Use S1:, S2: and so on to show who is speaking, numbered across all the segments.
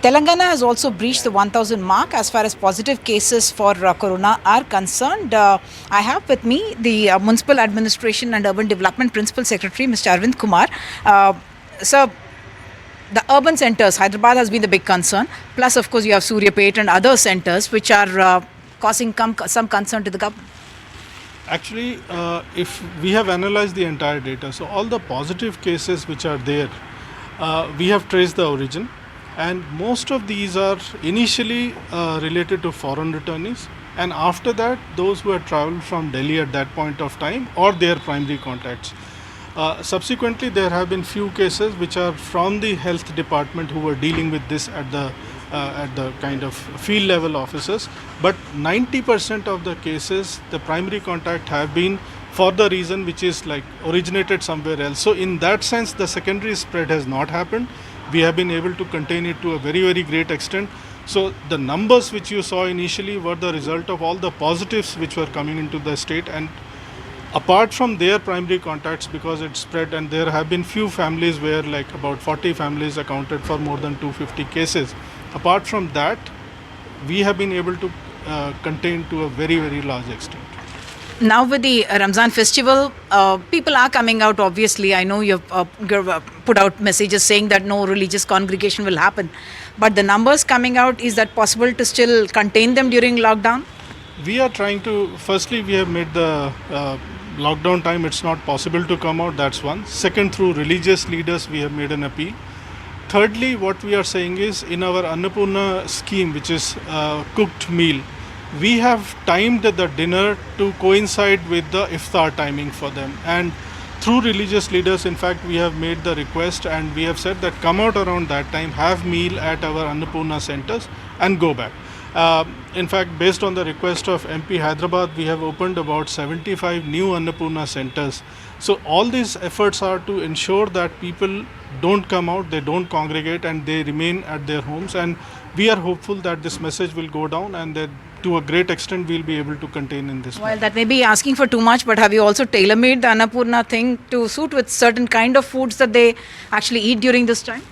S1: Telangana has also breached the 1000 mark as far as positive cases for corona are concerned. I have with me the Municipal Administration and Urban Development Principal Secretary, Mr. Arvind Kumar. Sir, the urban centers, Hyderabad has been the big concern. Plus, of course, you have Suryapet and other centers which are causing some concern to the government.
S2: Actually, if we have analyzed the entire data, so all the positive cases which are there, we have traced the origin, and most of these are initially related to foreign returnees, and after that, those who had traveled from Delhi at that point of time or their primary contacts. Subsequently, there have been few cases which are from the health department who were dealing with this at the kind of field level officers, but 90% of the cases, the primary contact have been for the reason which is like originated somewhere else. So in that sense, the secondary spread has not happened. We have been able to contain it to a very great extent. So the numbers which you saw initially were the result of all the positives which were coming into the state, and apart from their primary contacts, because it spread, and there have been few families where like about 40 families accounted for more than 250 cases. Apart from that, we have been able to contain to a very large extent.
S1: Now with the Ramzan festival, people are coming out. Obviously, I know you've put out messages saying that no religious congregation will happen, but the numbers coming out, is that possible to still contain them during lockdown?
S2: We are trying to, firstly, we have made the lockdown time, it's not possible to come out, that's one. Second, through religious leaders, we have made an appeal. Thirdly, what we are saying is in our Annapurna scheme, which is cooked meal, we have timed the dinner to coincide with the iftar timing for them. And through religious leaders, in fact, we have made the request and we have said that come out around that time, have meal at our Annapurna centers and go back. In fact, based on the request of MP Hyderabad, we have opened about 75 new Annapurna centers. So all these efforts are to ensure that people don't come out, they don't congregate, and they remain at their homes. And we are hopeful that this message will go down, and that to a great extent we'll be able to contain in this.
S1: Well, that may be asking for too much, but have you also tailor-made the Annapurna thing to suit with certain kind of foods that they actually eat during this time?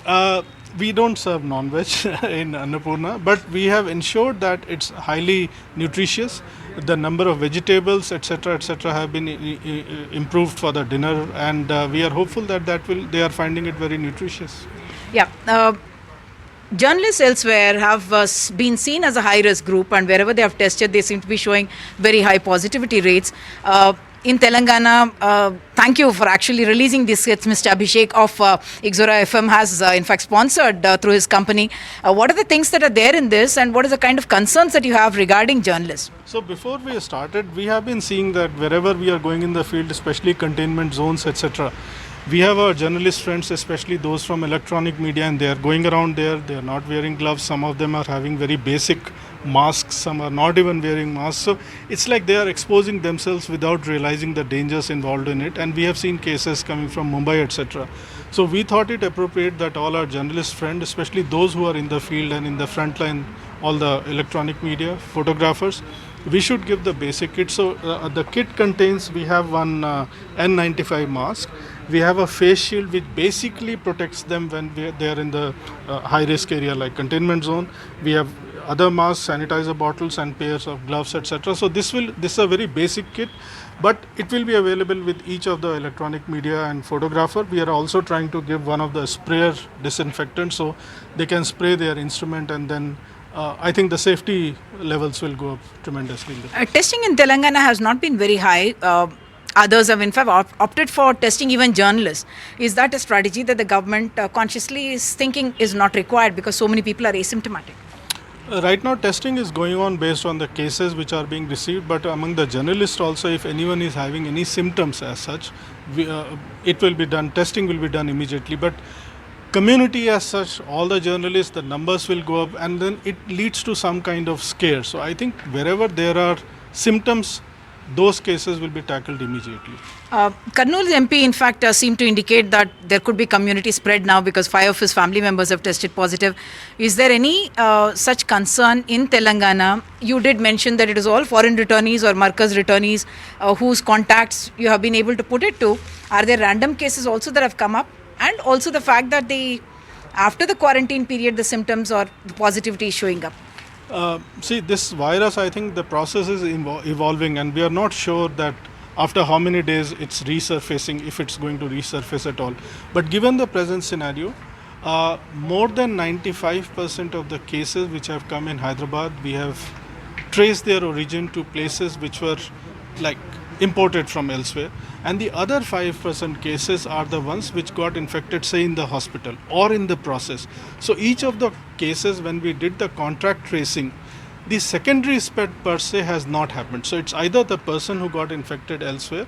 S2: We don't serve non-veg in Annapurna, but we have ensured that it's highly nutritious. The number of vegetables, etc., have been improved for the dinner, and we are hopeful that they are finding it very nutritious.
S1: Yeah. Journalists elsewhere have been seen as a high-risk group, and wherever they have tested, they seem to be showing very high positivity rates. In Telangana, thank you for actually releasing this. It's Mr. Abhishek of Ixora FM has in fact sponsored through his company. What are the things that are there in this, and what is the kind of concerns that you have regarding journalists?
S2: So before we started, we have been seeing that wherever we are going in the field, especially containment zones, etc., we have our journalist friends, especially those from electronic media, and they are going around there. They are not wearing gloves. Some of them are having very basic masks. Some are not even wearing masks. So it's like they are exposing themselves without realizing the dangers involved in it. And we have seen cases coming from Mumbai, etc. So we thought it appropriate that all our journalist friends, especially those who are in the field and in the front line, all the electronic media, photographers, we should give the basic kit. So the kit contains, we have one N95 mask. We have a face shield which basically protects them when they are in the high risk area like containment zone. We have other masks, sanitizer bottles, and pairs of gloves, etc. So this is a very basic kit, but it will be available with each of the electronic media and photographer. We are also trying to give one of the sprayer disinfectants so they can spray their instrument, and then I think the safety levels will go up tremendously.
S1: Testing in Telangana has not been very high. Others have in fact opted for testing even journalists. Is that a strategy that the government consciously is thinking is not required because so many people are asymptomatic?
S2: Right now testing is going on based on the cases which are being received, but among the journalists also, if anyone is having any symptoms as such, it will be done, testing will be done immediately. But community as such, all the journalists, the numbers will go up, and then it leads to some kind of scare. So I think wherever there are symptoms, those cases will be tackled immediately.
S1: Kurnool's MP in fact seemed to indicate that there could be community spread now because 5 of his family members have tested positive. Is there any such concern in Telangana? You did mention that it is all foreign returnees or Markaz returnees whose contacts you have been able to put it to. Are there random cases also that have come up? And also the fact that the after the quarantine period the symptoms or the positivity is showing up?
S2: See, this virus, I think the process is evolving, and we are not sure that after how many days it's resurfacing, if it's going to resurface at all. But given the present scenario, more than 95% of the cases which have come in Hyderabad, we have traced their origin to places which were like imported from elsewhere, and the other 5% cases are the ones which got infected, say, in the hospital or in the process. So each of the cases, when we did the contact tracing, the secondary spread per se has not happened. So it's either the person who got infected elsewhere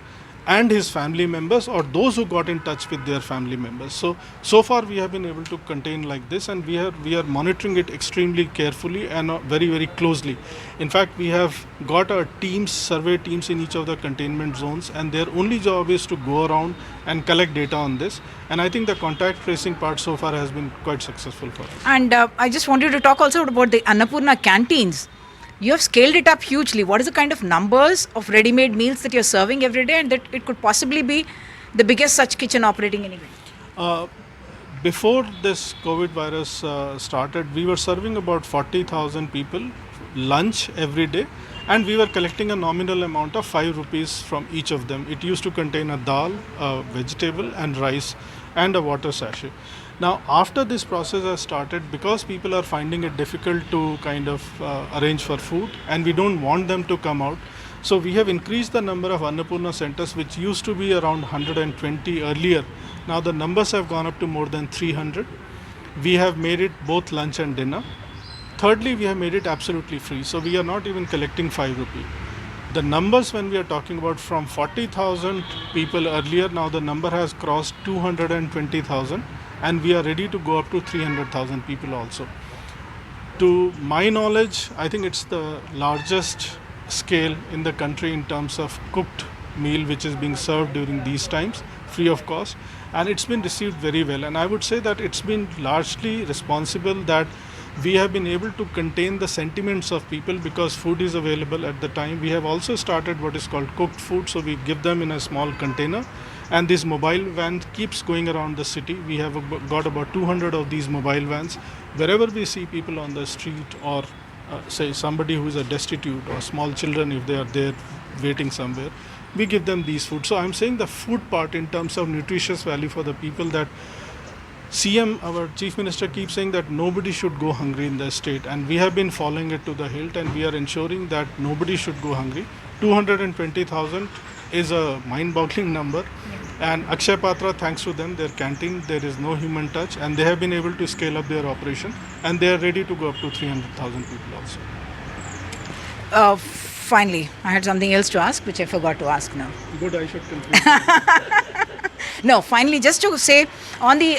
S2: and his family members, or those who got in touch with their family members. So far we have been able to contain like this, and we are monitoring it extremely carefully and very, very closely. In fact, we have got our teams, survey teams in each of the containment zones, and their only job is to go around and collect data on this. And I think the contact tracing part so far has been quite successful for us.
S1: And I just wanted to talk also about the Annapurna canteens. You have scaled it up hugely. What is the kind of numbers of ready-made meals that you're serving every day, and that it could possibly be the biggest such kitchen operating anywhere?
S2: Before this COVID virus started, we were serving about 40,000 people lunch every day, and we were collecting a nominal amount of 5 rupees from each of them. It used to contain a dal, a vegetable, and rice, and a water sachet. Now, after this process has started, because people are finding it difficult to kind of arrange for food, and we don't want them to come out, so we have increased the number of Annapurna centers, which used to be around 120 earlier. Now the numbers have gone up to more than 300. We have made it both lunch and dinner. Thirdly, we have made it absolutely free, so we are not even collecting 5 rupee. The numbers, when we are talking about from 40,000 people earlier, now the number has crossed 220,000, and we are ready to go up to 300,000 people also. To my knowledge, I think it's the largest scale in the country in terms of cooked meal which is being served during these times, free of cost, and it's been received very well. And I would say that it's been largely responsible that we have been able to contain the sentiments of people, because food is available at the time. We have also started what is called cooked food, so we give them in a small container, and this mobile van keeps going around the city. We have got about 200 of these mobile vans. Wherever we see people on the street, or say somebody who is a destitute, or small children if they are there waiting somewhere, we give them these food. So I'm saying the food part in terms of nutritious value for the people, that CM, our Chief Minister, keeps saying that nobody should go hungry in the state, and we have been following it to the hilt, and we are ensuring that nobody should go hungry. 220,000 is a mind-boggling number, and Akshay Patra, thanks to them, their canteen, there is no human touch, and they have been able to scale up their operation, and they are ready to go up to 300,000 people also.
S1: Finally, I had something else to ask, which I forgot to ask now.
S2: Good, I should conclude.
S1: No, finally, just to say, on the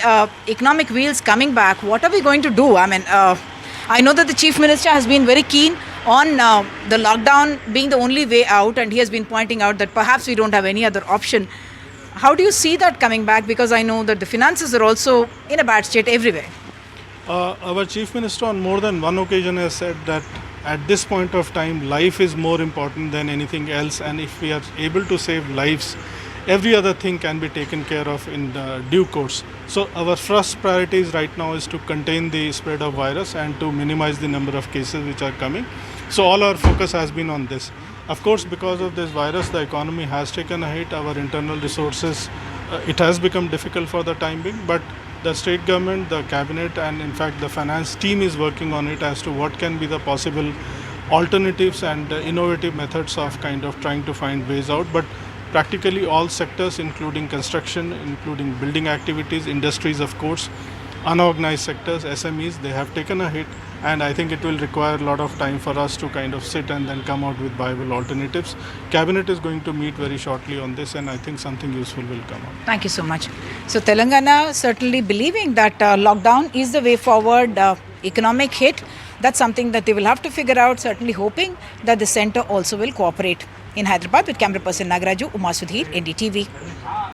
S1: economic wheels coming back, what are we going to do? I mean, I know that the Chief Minister has been very keen on the lockdown being the only way out, and he has been pointing out that perhaps we don't have any other option. How do you see that coming back? Because I know that the finances are also in a bad state everywhere.
S2: Our Chief Minister on more than one occasion has said that at this point of time, life is more important than anything else, and if we are able to save lives, every other thing can be taken care of in due course. So our first priorities right now is to contain the spread of virus and to minimize the number of cases which are coming. So all our focus has been on this. Of course, because of this virus, the economy has taken a hit. Our internal resources, it has become difficult for the time being, but the state government, the cabinet, and in fact the finance team is working on it as to what can be the possible alternatives and innovative methods of kind of trying to find ways out. But practically all sectors, including construction, including building activities, industries of course, unorganized sectors, SMEs, they have taken a hit, and I think it will require a lot of time for us to kind of sit and then come out with viable alternatives. Cabinet is going to meet very shortly on this, and I think something useful will come out.
S1: Thank you so much. So Telangana certainly believing that lockdown is the way forward, economic hit, that's something that they will have to figure out, certainly hoping that the centre also will cooperate. In Hyderabad, with camera person Nagaraju, Uma Sudhir, NDTV.